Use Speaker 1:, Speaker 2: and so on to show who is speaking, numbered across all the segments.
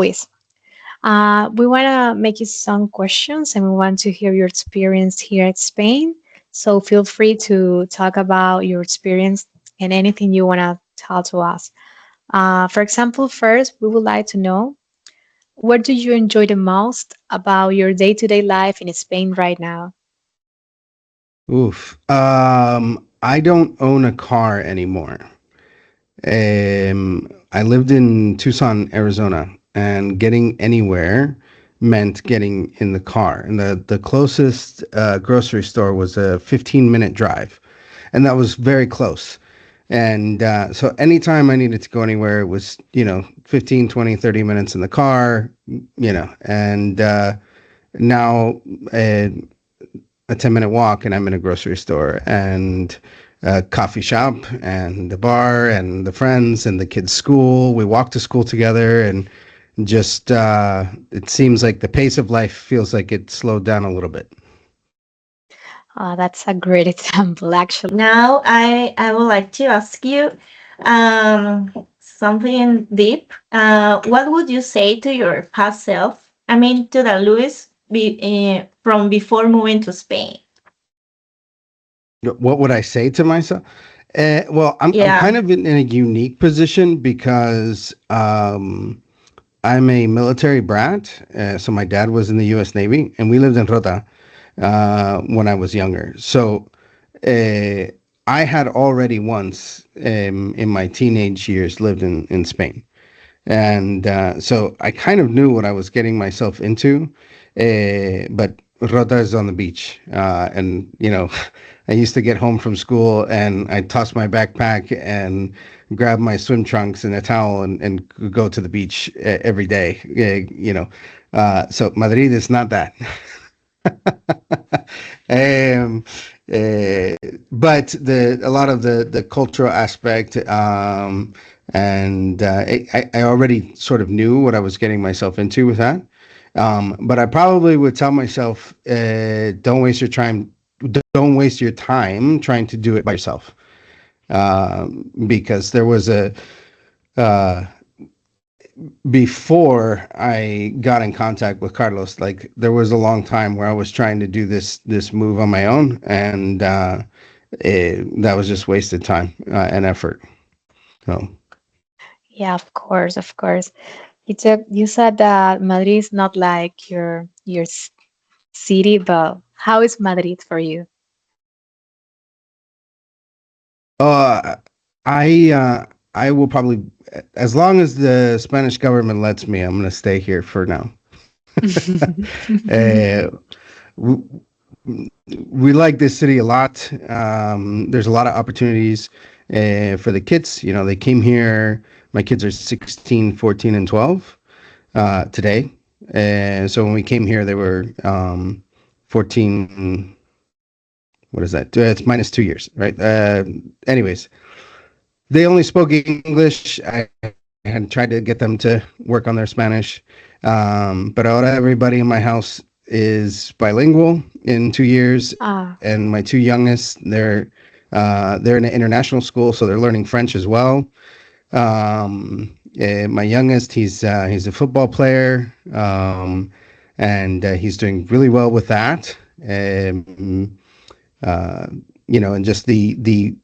Speaker 1: quiz. We want to make you some questions and we want to hear your experience here at Spain. So feel free to talk about your experience and anything you want to tell to us. For example, first, we would like to know what do you enjoy the most about your day-to-day life in Spain right now?
Speaker 2: Oof. I don't own a car anymore. I lived in Tucson, Arizona, and getting anywhere meant getting in the car. And the closest grocery store was a 15-minute drive, and that was very close. And so anytime I needed to go anywhere, it was, 15, 20, 30 minutes in the car, and now a 10-minute walk and I'm in a grocery store and a coffee shop and the bar and the friends and the kids' school. We walk to school together and just it seems like the pace of life feels like it slowed down a little bit.
Speaker 1: That's a great example, actually.
Speaker 3: Now, I would like to ask you something deep. What would you say to your past self? I mean, to the Luis from before moving to Spain.
Speaker 2: What would I say to myself? Well, I'm
Speaker 3: Yeah.
Speaker 2: kind of in a unique position because I'm a military brat. So my dad was in the U.S. Navy, and we lived in Rota when I was younger. So I had already once in my teenage years lived in Spain. And so I kind of knew what I was getting myself into. But Rota is on the beach. And, I used to get home from school and I'd toss my backpack and grab my swim trunks and a towel and go to the beach every day. So Madrid is not that. But a lot of the cultural aspect, and I already sort of knew what I was getting myself into with that. But I probably would tell myself, don't waste your time. Don't waste your time trying to do it by yourself. Because there was before I got in contact with Carlos, like there was a long time where I was trying to do this move on my own, and that was just wasted time and effort. So
Speaker 1: Yeah, of course, of course. You said that Madrid is not like your city, but how is Madrid for you?
Speaker 2: uh, I will probably, as long as the Spanish government lets me, I'm going to stay here for now. uh, we, we like this city a lot. There's a lot of opportunities for the kids. They came here. My kids are 16, 14, and 12 today. So when we came here, they were 14. What is that? It's minus 2 years, right? Anyways, they only spoke English. I had tried to get them to work on their Spanish. But ahora everybody in my house is bilingual in 2 years. And my two youngest, they're in an international school, so they're learning French as well. My youngest, he's a football player, and he's doing really well with that. And just the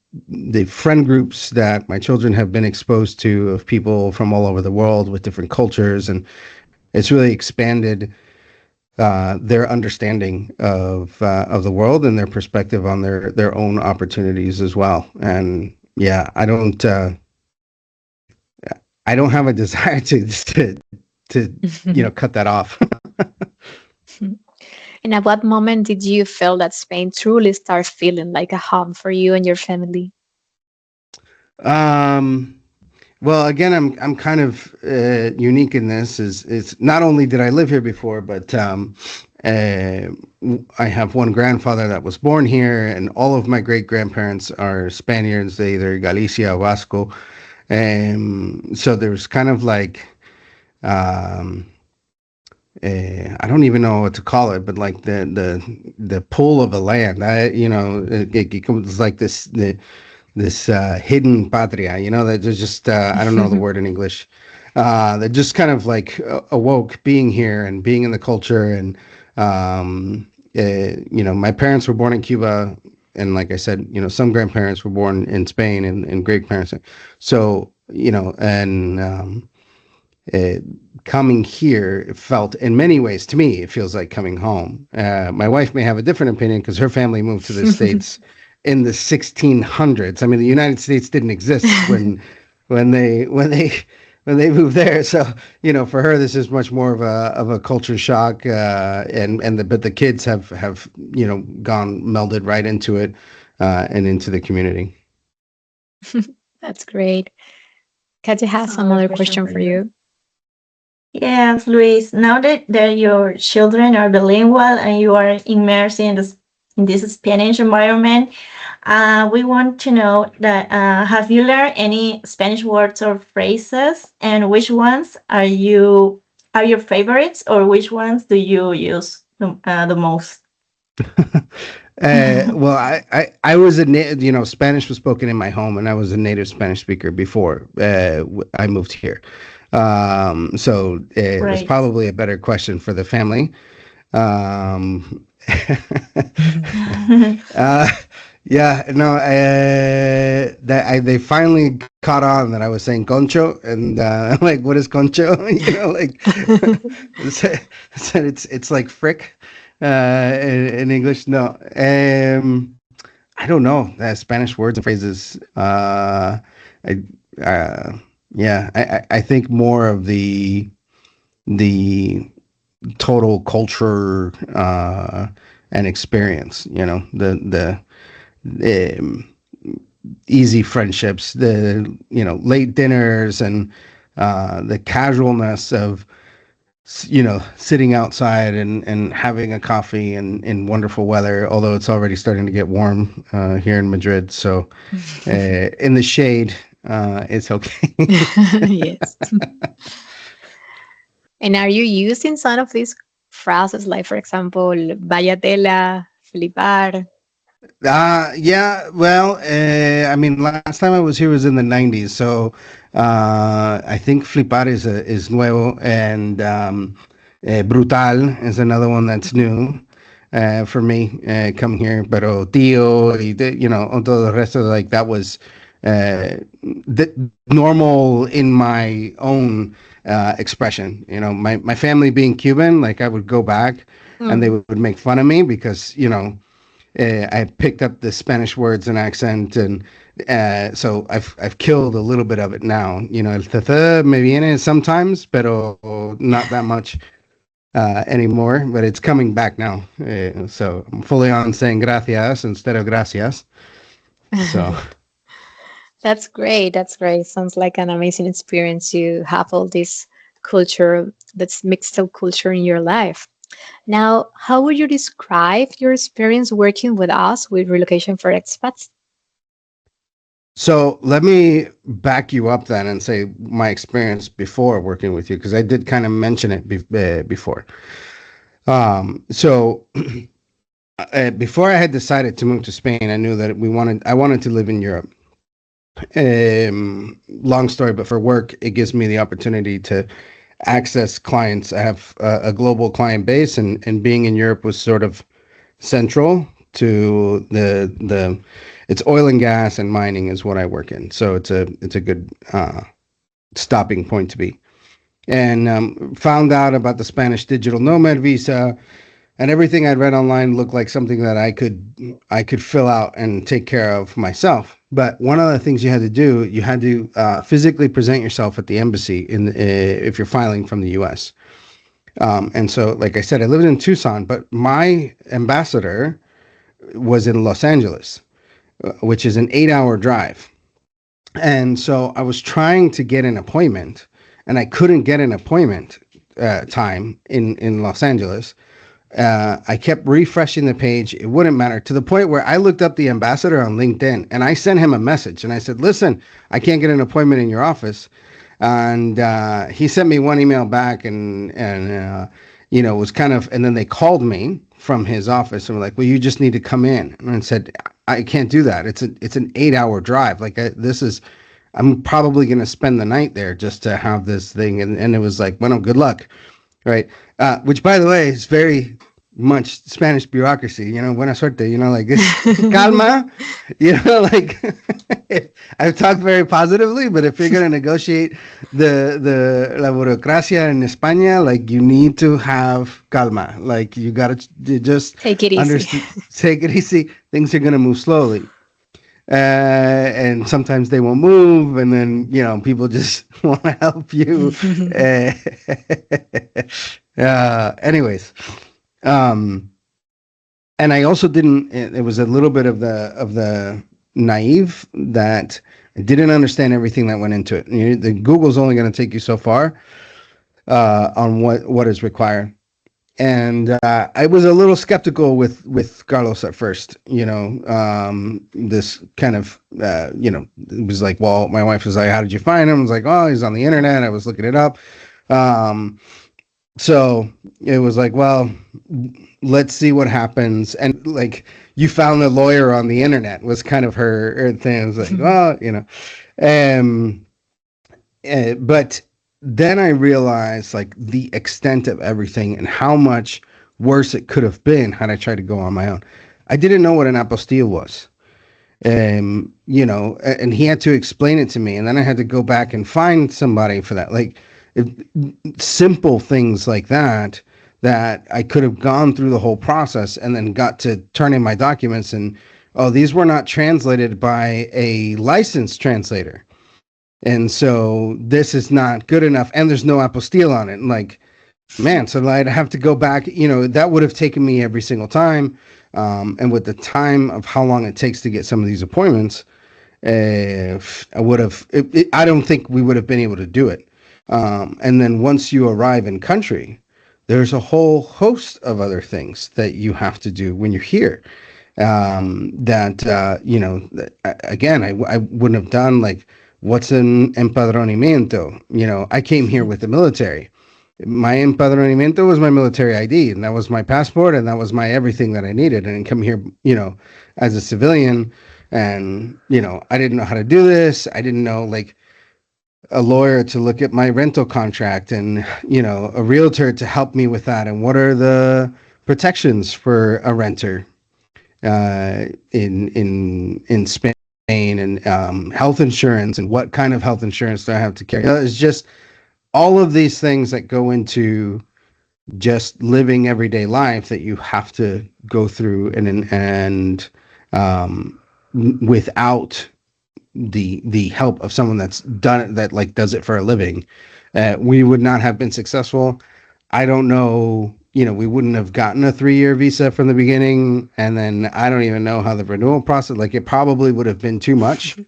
Speaker 2: friend groups that my children have been exposed to of people from all over the world with different cultures, and it's really expanded their understanding of the world and their perspective on their own opportunities as well. And yeah, I don't have a desire to cut that off.
Speaker 1: And at what moment did you feel that Spain truly started feeling like a home for you and your family?
Speaker 2: Well, again, I'm kind of unique in this. Is not only did I live here before, but I have one grandfather that was born here, and all of my great grandparents are Spaniards. They either Galicia or Vasco. So there's kind of like, I don't even know what to call it, but like the pull of the land. It comes like this hidden patria. That there's just I don't know the word in English. that just kind of like awoke being here and being in the culture. And my parents were born in Cuba, and like I said, some grandparents were born in Spain, and great parents. So and coming here, it felt in many ways, to me, it feels like coming home. My wife may have a different opinion because her family moved to the States in the 1600s. I mean, the United States didn't exist when they moved there. So, for her, this is much more of a culture shock. But the kids have gone melded right into it, and into the community.
Speaker 1: That's great. Katia has another question for you.
Speaker 3: Yes, Luis. Now that your children are bilingual and you are immersed in this Spanish environment, we want to know that have you learned any Spanish words or phrases, and which ones are your favorites, or which ones do you use the most?
Speaker 2: Well, I was Spanish was spoken in my home, and I was a native Spanish speaker before I moved here. So it's probably a better question for the family. They finally caught on that I was saying concho, and I'm like, what is concho? Said it's like frick in English. No, I don't know Spanish words and phrases. I think more of the total culture and experience. The easy friendships, the late dinners, and the casualness of sitting outside and having a coffee in wonderful weather. Although it's already starting to get warm here in Madrid, so in the shade. It's okay.
Speaker 1: Yes. And are you using some of these phrases, like, for example, vayatela, flipar?
Speaker 2: Yeah. Well, I mean, last time I was here was in the 90s, so I think flipar is nuevo, and brutal is another one that's new for me coming here. Pero tío, todo el resto, like, that was normal in my own expression. My family being Cuban, like, I would go back and they would make fun of me because I picked up the Spanish words and accent, and so I've killed a little bit of it now. El tata me viene sometimes, pero not that much anymore. But it's coming back now, so I'm fully on saying gracias instead of gracias. So.
Speaker 1: That's great. That's great. Sounds like an amazing experience. You have all this culture, that's mixed up culture in your life. Now, how would you describe your experience working with us with Relocation for Expats?
Speaker 2: So let me back you up then and say my experience before working with you, because I did kind of mention it before. So before I had decided to move to Spain, I knew that I wanted to live in Europe. Long story, but for work, it gives me the opportunity to access clients. I have a global client base, and being in Europe was sort of central to the it's oil and gas and mining is what I work in. So it's a good stopping point to be. And found out about the Spanish digital nomad visa, and everything I'd read online looked like something that I could fill out and take care of myself. But one of the things you had to do, you had to physically present yourself at the embassy if you're filing from the U.S. And so, like I said, I lived in Tucson, but my ambassador was in Los Angeles, which is an 8-hour drive. And so I was trying to get an appointment, and I couldn't get an appointment time in Los Angeles. I kept refreshing the page. It wouldn't matter, to the point where I looked up the ambassador on LinkedIn, and I sent him a message, and I said, listen, I can't get an appointment in your office. And he sent me one email back, and was kind of, and then they called me from his office and were like, well, you just need to come in. And I said, I can't do that. It's an 8-hour drive. Like, I'm probably going to spend the night there just to have this thing. And it was like, well, good luck. Right. Which, by the way, is very much Spanish bureaucracy, buena suerte, like calma, like I've talked very positively, but if you're going to negotiate la burocracia in España, like you need to have calma, like you got to just
Speaker 1: take it easy.
Speaker 2: Take it easy. Things are going to move slowly. And sometimes they won't move, and then people just want to help you. Anyways, and I also didn't. It was a little bit of the naive that I didn't understand everything that went into it. The Google's only going to take you so far on what is required. And I was a little skeptical with Carlos at first, this kind of, it was like, well, my wife was like, how did you find him? I was like, oh, he's on the internet. I was looking it up. So it was like, well, let's see what happens. And like, you found a lawyer on the internet was kind of her thing. I was like, oh, but then I realized like the extent of everything and how much worse it could have been had I tried to go on my own. I didn't know what an apostille was. And he had to explain it to me, and then I had to go back and find somebody for that. Like simple things like that I could have gone through the whole process and then got to turn in my documents and, oh, these were not translated by a licensed translator. And so this is not good enough, and there's no apostille on it. And like, man, so I'd have to go back, that would have taken me every single time. And with the time of how long it takes to get some of these appointments, I don't think we would have been able to do it. And then once you arrive in country, there's a whole host of other things that you have to do when you're here. Again, I wouldn't have done, like, what's an empadronamiento? I came here with the military. My empadronamiento was my military ID, and that was my passport, and that was my everything that I needed. And come here, as a civilian, and, I didn't know how to do this. I didn't know, like, a lawyer to look at my rental contract and, a realtor to help me with that. And what are the protections for a renter in Spain? And health insurance, and what kind of health insurance do I have to carry? It's just all of these things that go into just living everyday life that you have to go through, and without the help of someone that's done it, that like does it for a living, we would not have been successful. I don't know. We wouldn't have gotten a 3-year visa from the beginning. And then I don't even know how the renewal process, like it probably would have been too much.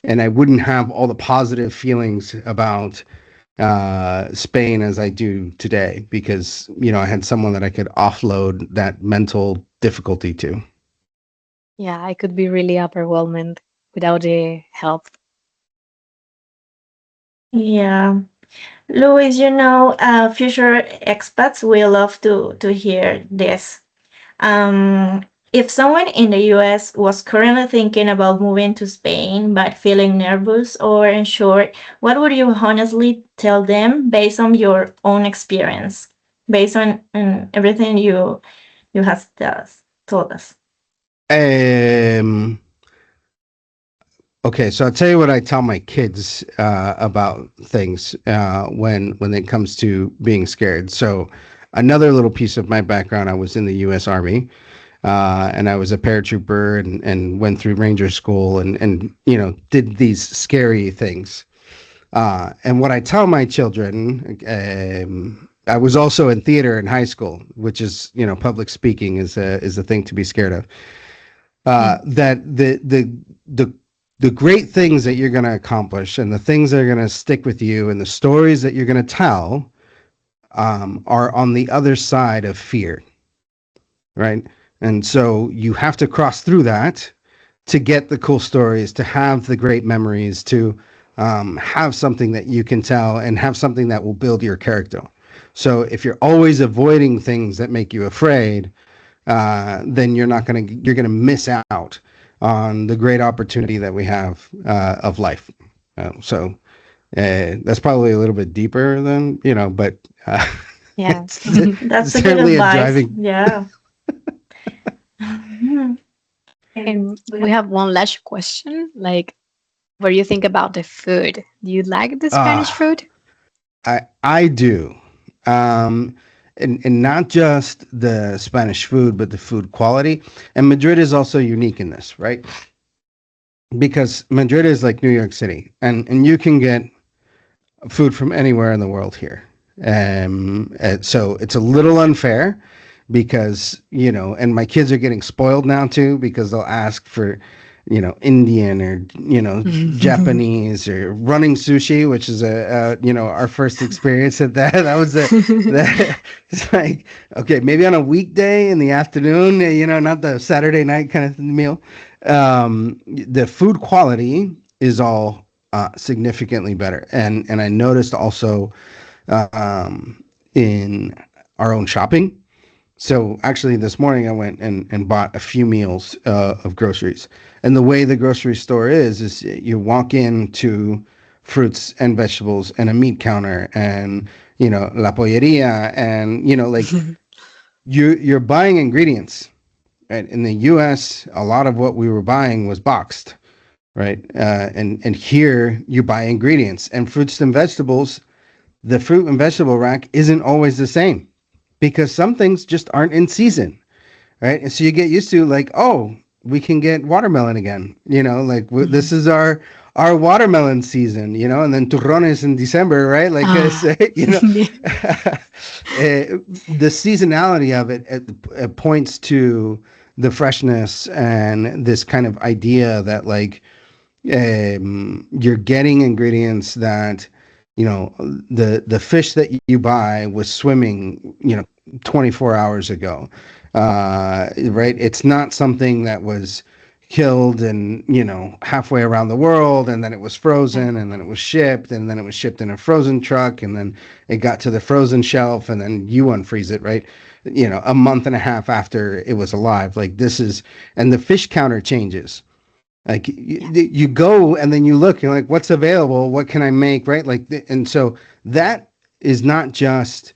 Speaker 2: And I wouldn't have all the positive feelings about Spain as I do today, because, I had someone that I could offload that mental difficulty to.
Speaker 1: Yeah, I could be really overwhelmed without the help.
Speaker 3: Yeah. Luis, future expats will love to hear this. If someone in the US was currently thinking about moving to Spain but feeling nervous or unsure, what would you honestly tell them based on your own experience, based on everything you have told us?
Speaker 2: Okay, so I'll tell you what I tell my kids about things when it comes to being scared. So another little piece of my background, I was in the U.S. Army, and I was a paratrooper and went through Ranger School and did these scary things. And what I tell my children, I was also in theater in high school, which is, public speaking is a thing to be scared of. That the great things that you're going to accomplish and the things that are going to stick with you and the stories that you're going to tell are on the other side of fear, right? And so you have to cross through that to get the cool stories, to have the great memories, to have something that you can tell and have something that will build your character. So if you're always avoiding things that make you afraid, then you're going to miss out on the great opportunity that we have of life. So that's probably a little bit deeper than, but
Speaker 1: Yeah.
Speaker 2: it's,
Speaker 3: That's
Speaker 2: it's
Speaker 3: a good
Speaker 2: certainly a
Speaker 3: advice.
Speaker 2: driving.
Speaker 3: Yeah. Mhm.
Speaker 1: And we have one last question. Like, what do you think about the food? Do you like the Spanish
Speaker 2: Uh,
Speaker 1: food?
Speaker 2: I do. Um, and not just the Spanish food, but the food quality. And Madrid is also unique in this, right? Because Madrid is like New York City, and you can get food from anywhere in the world here. So it's a little unfair because, and my kids are getting spoiled now too, because they'll ask for, Indian or, Japanese or running sushi, which is our first experience at that. That was that. It's like, okay, maybe on a weekday in the afternoon, not the Saturday night kind of meal. The food quality is all significantly better. And I noticed also in our own shopping. So actually, this morning I went and bought a few meals of groceries. And the way the grocery store is you walk into fruits and vegetables and a meat counter and la polleria and like you're buying ingredients. Right? In the U.S., a lot of what we were buying was boxed, right? And here you buy ingredients and fruits and vegetables. The fruit and vegetable rack isn't always the same because some things just aren't in season, right? And so you get used to like, oh, we can get watermelon again, like this is our watermelon season, and then turrones in December, right? Like I say, the seasonality of it points to the freshness and this kind of idea that like you're getting ingredients that the fish that you buy was swimming 24 hours ago, right? It's not something that was killed and halfway around the world and then it was frozen and then it was shipped and then it was shipped in a frozen truck and then it got to the frozen shelf and then you unfreeze it, right? A month and a half after it was alive. Like this is, and the fish counter changes. Like you go and then you look, you're like, what's available? What can I make? Right. Like, and so that is not just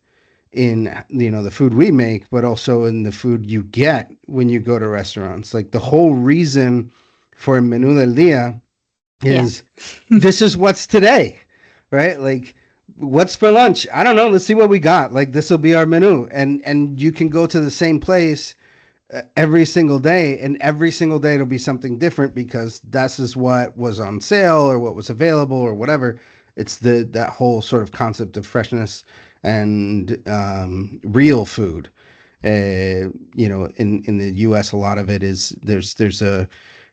Speaker 2: in, the food we make, but also in the food you get when you go to restaurants. Like the whole reason for Menú del Día is this is what's today, right? Like what's for lunch? I don't know. Let's see what we got. Like this will be our menu. And you can go to the same place every single day, and every single day it'll be something different because that's just what was on sale or what was available or whatever. It's that whole sort of concept of freshness and real food. In the U.S., a lot of it is there's a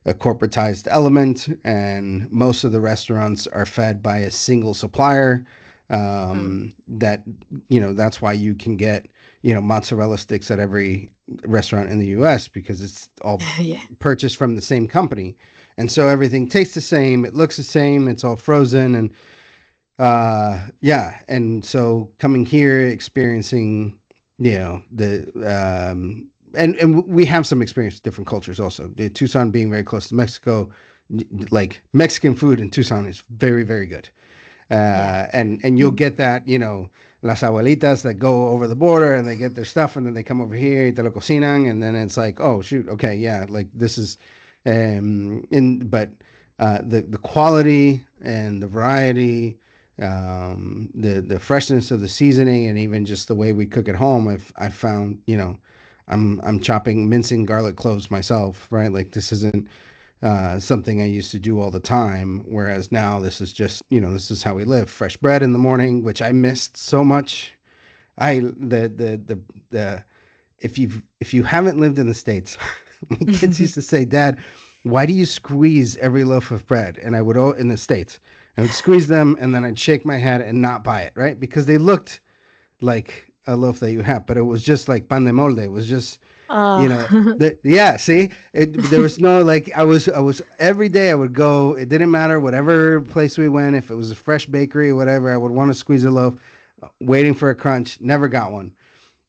Speaker 2: corporatized element, and most of the restaurants are fed by a single supplier. That that's why you can get mozzarella sticks at every restaurant in the US because it's all purchased from the same company, and so everything tastes the same, it looks the same, it's all frozen, and and so coming here experiencing the and we have some experience with different cultures also. Tucson being very close to Mexico, like Mexican food in Tucson is very, very good. And you'll get that, las abuelitas that go over the border and they get their stuff and then they come over here, te lo cocinan, and then it's like, oh shoot, okay, yeah, like this is, the quality and the variety, the freshness of the seasoning, and even just the way we cook at home, I found, I'm mincing garlic cloves myself, right? Like this isn't something I used to do all the time, whereas now this is just, this is how we live. Fresh bread in the morning, which I missed so much. If you haven't lived in the States, my kids used to say, Dad, why do you squeeze every loaf of bread? And I would, in the States, I would squeeze them and then I'd shake my head and not buy it, right? Because they looked like a loaf that you have, but it was just like pan de molde. It was just, see, there was no, like, I was every day I would go, it didn't matter, whatever place we went, if it was a fresh bakery or whatever, I would want to squeeze a loaf, waiting for a crunch, never got one.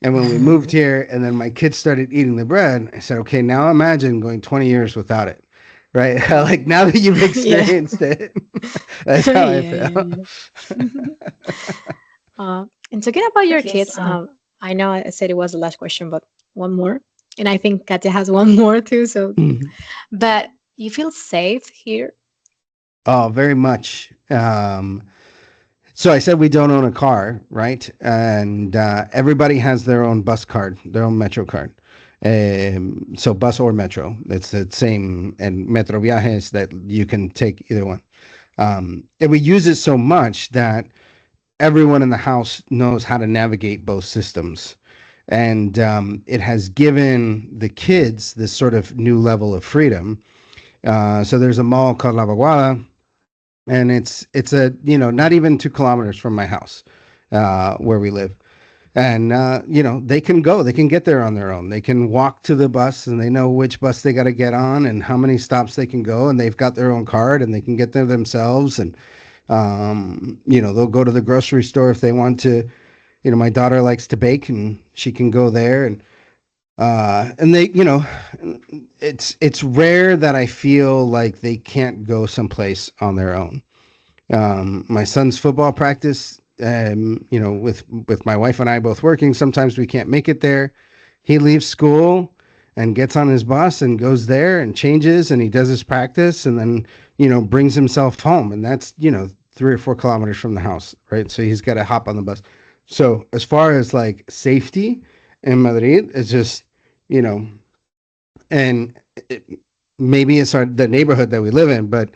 Speaker 2: And when we moved here and then my kids started eating the bread, I said, okay, now imagine going 20 years without it, right? Like now that you've
Speaker 1: Yeah.
Speaker 2: experienced it, that's how I
Speaker 1: Yeah,
Speaker 2: feel.
Speaker 1: yeah, yeah. And talking about your
Speaker 3: Okay,
Speaker 1: kids,
Speaker 3: so
Speaker 1: I know I said it was the last question, but one more. And I think Katya has one more too. So, but you feel safe here?
Speaker 2: Oh, very much. So I said we don't own a car, right? And everybody has their own bus card, their own metro card. So bus or metro, it's the same. And Metro Viajes that you can take either one. And we use it so much that everyone in the house knows how to navigate both systems. And it has given the kids this sort of new level of freedom. So there's a mall called La Vaguada, and it's a not even 2 kilometers from my house, where we live. And they can go, they can get there on their own. They can walk to the bus, and they know which bus they got to get on and how many stops they can go, and they've got their own card, and they can get there themselves. And they'll go to the grocery store if they want to. My daughter likes to bake, and she can go there. And they, it's rare that I feel like they can't go someplace on their own. My son's football practice, with my wife and I both working, sometimes we can't make it there. He leaves school and gets on his bus and goes there and changes, and he does his practice, and then, brings himself home. And that's, 3 or 4 kilometers from the house, right? So he's got to hop on the bus. So as far as like safety in Madrid, it's just, and maybe it's the neighborhood that we live in, but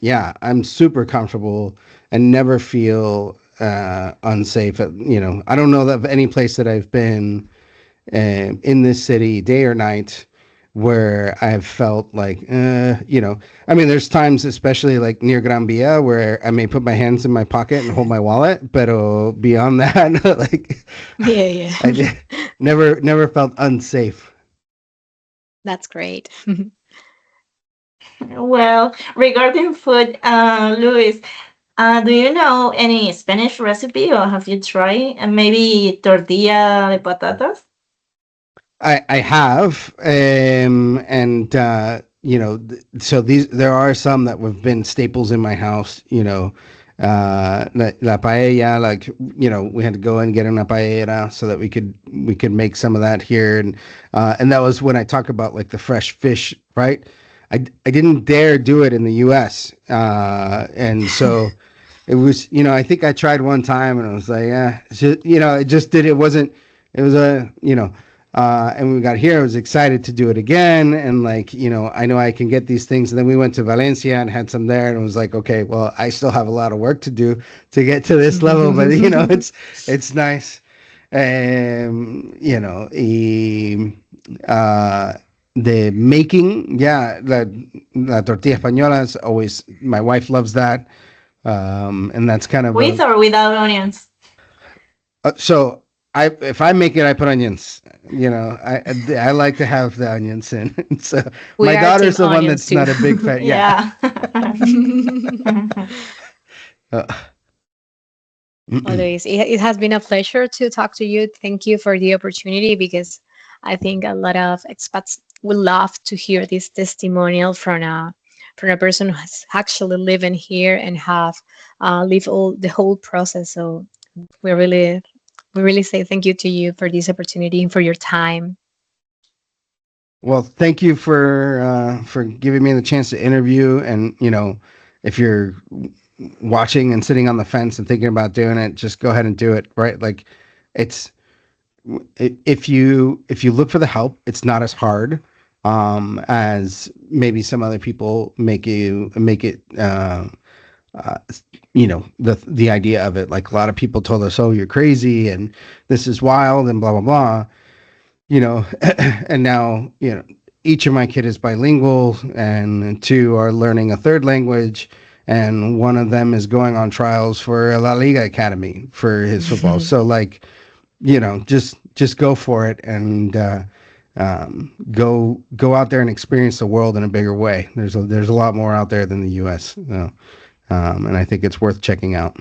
Speaker 2: yeah, I'm super comfortable and never feel unsafe. I don't know of any place that I've been in this city, day or night, where I've felt like, there's times, especially like near Gran Via, where I may put my hands in my pocket and hold my wallet, but beyond that, like,
Speaker 1: Yeah, yeah.
Speaker 2: never felt unsafe.
Speaker 1: That's great.
Speaker 3: well, regarding food, Luis, do you know any Spanish recipe, or have you tried? And maybe tortilla de patatas?
Speaker 2: I have, and so there are some that have been staples in my house. La paella, like, we had to go and get una paella so that we could make some of that here, and that was when I talk about like the fresh fish, right? I didn't dare do it in the U.S. And so it was, I think I tried one time, and I was like, yeah, it just did. It wasn't. It was and when we got here, I was excited to do it again. And like, I know I can get these things. And then we went to Valencia and had some there, and it was like, okay, well, I still have a lot of work to do to get to this level, but it's nice. The making, yeah, la tortilla española is always, my wife loves that. And that's kind of
Speaker 3: With or without onions?
Speaker 2: so if I make it, I put onions. I like to have the onions in. So
Speaker 1: We
Speaker 2: my
Speaker 1: are
Speaker 2: daughter's
Speaker 1: team
Speaker 2: the one
Speaker 1: onions
Speaker 2: that's
Speaker 1: too.
Speaker 2: not a big fan. Yeah. Uh,
Speaker 1: Always. It has been a pleasure to talk to you. Thank you for the opportunity, because I think a lot of expats would love to hear this testimonial from a person who's actually living here and have lived the whole process. So we really we really say thank you to you for this opportunity and for your time.
Speaker 2: Well, thank you for giving me the chance to interview. And if you're watching and sitting on the fence and thinking about doing it, just go ahead and do it. Right? Like, it's if you look for the help, it's not as hard as maybe some other people make it. The idea of it, like a lot of people told us, oh, you're crazy and this is wild and blah blah blah. And now, each of my kid is bilingual, and two are learning a third language, and one of them is going on trials for a La Liga academy for his football. So like, just go for it, and go out there and experience the world in a bigger way. There's a lot more out there than the U.S. And I think it's worth checking out.